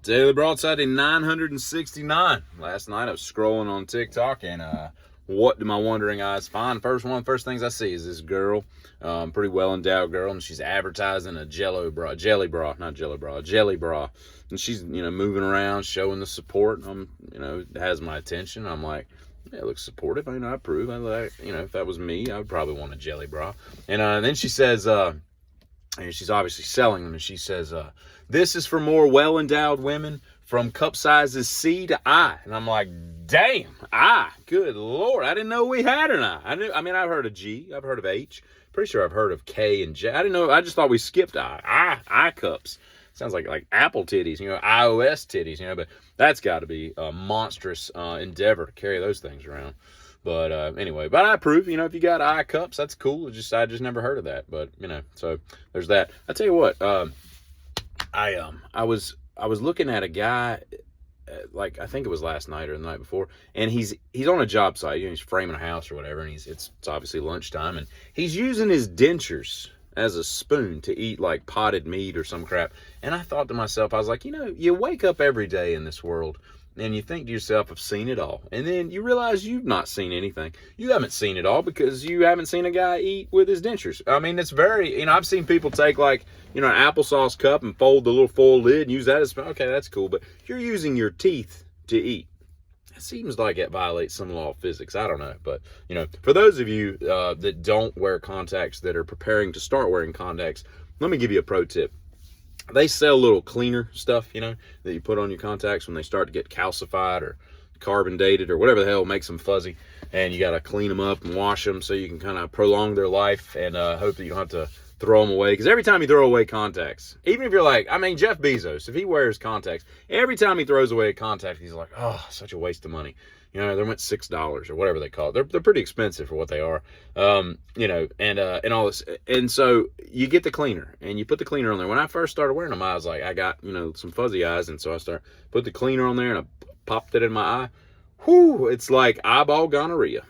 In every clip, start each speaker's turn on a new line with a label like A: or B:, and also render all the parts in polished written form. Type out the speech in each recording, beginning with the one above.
A: Daily Broadside in 969. Last night I was scrolling on TikTok and what do my wandering eyes find? First things I see is this girl, pretty well endowed girl, and she's advertising a jelly bra, and she's moving around, showing the support. It has my attention. I'm like, yeah, it looks supportive. I approve. I like, if that was me, I would probably want a jelly bra. And then she says, and she's obviously selling them, and she says, this is for more well-endowed women from cup sizes C to I. And I'm like, damn, I. Good Lord. I didn't know we had an I. I've heard of G. I've heard of H. Pretty sure I've heard of K and J. I didn't know. I just thought we skipped I. I cups. Sounds like Apple titties, iOS titties, but that's got to be a monstrous endeavor to carry those things around. But anyway, but I approve. If you got I cups, that's cool. I just never heard of that. But so there's that. I tell you what, I was looking at a guy, I think it was last night or the night before, and he's on a job site. He's framing a house or whatever, and it's obviously lunchtime, and he's using his dentures as a spoon to eat like potted meat or some crap. And I thought to myself, I was like, you wake up every day in this world and you think to yourself, I've seen it all. And then you realize you've not seen anything. You haven't seen it all because you haven't seen a guy eat with his dentures. It's very, I've seen people take an applesauce cup and fold the little foil lid and use that as, okay, that's cool. But you're using your teeth to eat. It seems like it violates some law of physics. I don't know. But, for those of you that don't wear contacts, that are preparing to start wearing contacts, let me give you a pro tip. They sell little cleaner stuff, that you put on your contacts when they start to get calcified or carbon dated or whatever the hell makes them fuzzy. And you got to clean them up and wash them so you can kind of prolong their life and hope that you don't have to throw them away. Because every time you throw away contacts, even if you're Jeff Bezos, if he wears contacts, every time he throws away a contact, he's like, oh, such a waste of money. They went $6 or whatever they call it. They're pretty expensive for what they are, and all this. And so you get the cleaner and you put the cleaner on there. When I first started wearing them, I was like, I got, some fuzzy eyes. And so I put the cleaner on there and I popped it in my eye. Whew, it's like eyeball gonorrhea,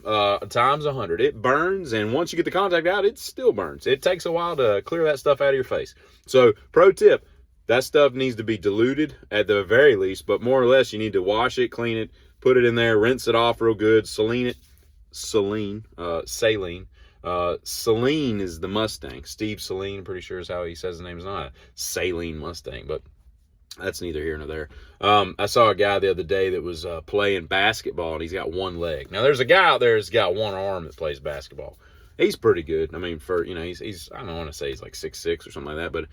A: times 100. It burns. And once you get the contact out, it still burns. It takes a while to clear that stuff out of your face. So pro tip, that stuff needs to be diluted at the very least, but more or less you need to wash it, clean it, put it in there, rinse it off real good, saline. Saline is the Mustang. Steve Saline, pretty sure is how he says his name. Is not a Saline Mustang, but that's neither here nor there. I saw a guy the other day that was playing basketball, and he's got one leg. Now, there's a guy out there that's got one arm that plays basketball. He's pretty good. He's I don't want to say he's like 6'6" or something like that, but,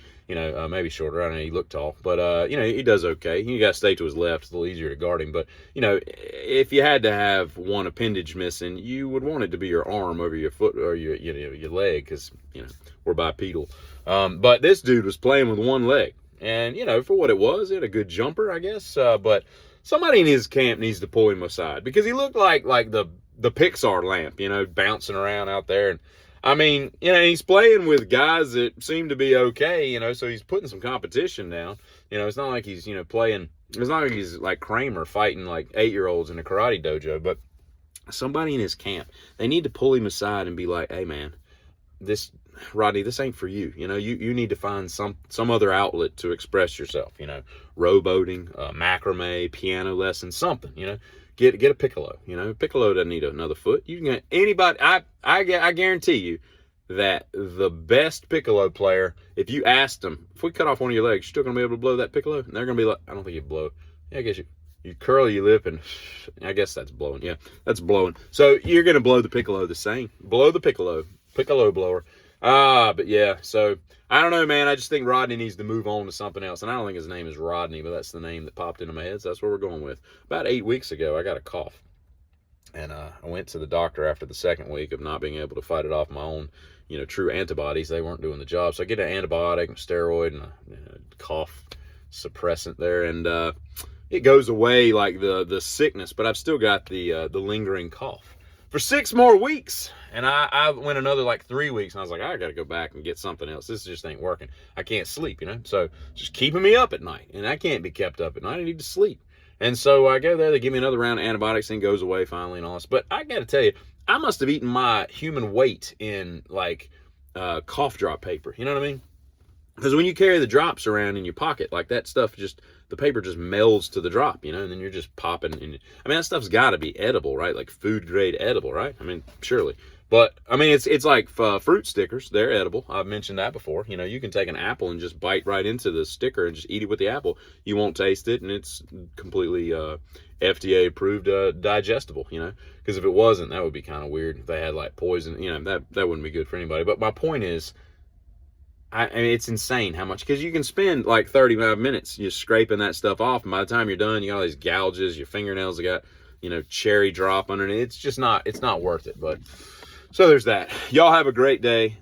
A: maybe shorter. I don't know. He looked tall, but, he does okay. You got to stay to his left. It's a little easier to guard him. But, if you had to have one appendage missing, you would want it to be your arm over your foot or your leg because, we're bipedal. But this dude was playing with one leg. And, for what it was, he had a good jumper, I guess. But somebody in his camp needs to pull him aside because he looked like the Pixar lamp, bouncing around out there. And he's playing with guys that seem to be okay, so he's putting some competition down. It's not like he's, playing, it's not like he's like Kramer fighting like 8-year-olds in a karate dojo, but somebody in his camp, they need to pull him aside and be like, hey man, Rodney, this ain't for you. You need to find some other outlet to express yourself, rowboating, macrame, piano lessons, something, Get a piccolo. Piccolo doesn't need another foot. You can get anybody. I guarantee you that the best piccolo player, if you asked them, if we cut off one of your legs, you're still gonna be able to blow that piccolo. And they're gonna be like, I don't think you blow. Yeah, I guess you curl your lip, and I guess that's blowing. Yeah, that's blowing. So you're gonna blow the piccolo the same. Blow the piccolo blower. But yeah, so I don't know, man. I just think Rodney needs to move on to something else. And I don't think his name is Rodney, but that's the name that popped into my head. So that's what we're going with. About 8 weeks ago, I got a cough. And I went to the doctor after the second week of not being able to fight it off my own, true antibodies. They weren't doing the job. So I get an antibiotic and steroid and a cough suppressant there. And it goes away like the sickness, but I've still got the lingering cough for 6 more weeks. And I went another 3 weeks, and I was like, I got to go back and get something else. This just ain't working. I can't sleep, So just keeping me up at night, and I can't be kept up at night. I need to sleep. And so I go there. They give me another round of antibiotics, and goes away finally and all this. But I got to tell you, I must have eaten my human weight in cough drop paper. You know what I mean? Because when you carry the drops around in your pocket, that stuff just the paper just melds to the drop, you know, and then you're just popping. And I mean, that stuff's got to be edible, right? Like food grade edible, right? I mean, surely. But I mean, it's like fruit stickers. They're edible. I've mentioned that before. You know, you can take an apple and just bite right into the sticker and just eat it with the apple. You won't taste it, and it's completely FDA approved digestible. You know, because if it wasn't, that would be kind of weird. If they had like poison, you know, that wouldn't be good for anybody. But my point is, I mean, it's insane how much, because you can spend like 35 minutes just scraping that stuff off, and by the time you're done, you got all these gouges, your fingernails have got, you know, cherry drop underneath. It's just not, it's not worth it. But so there's that. Y'all have a great day.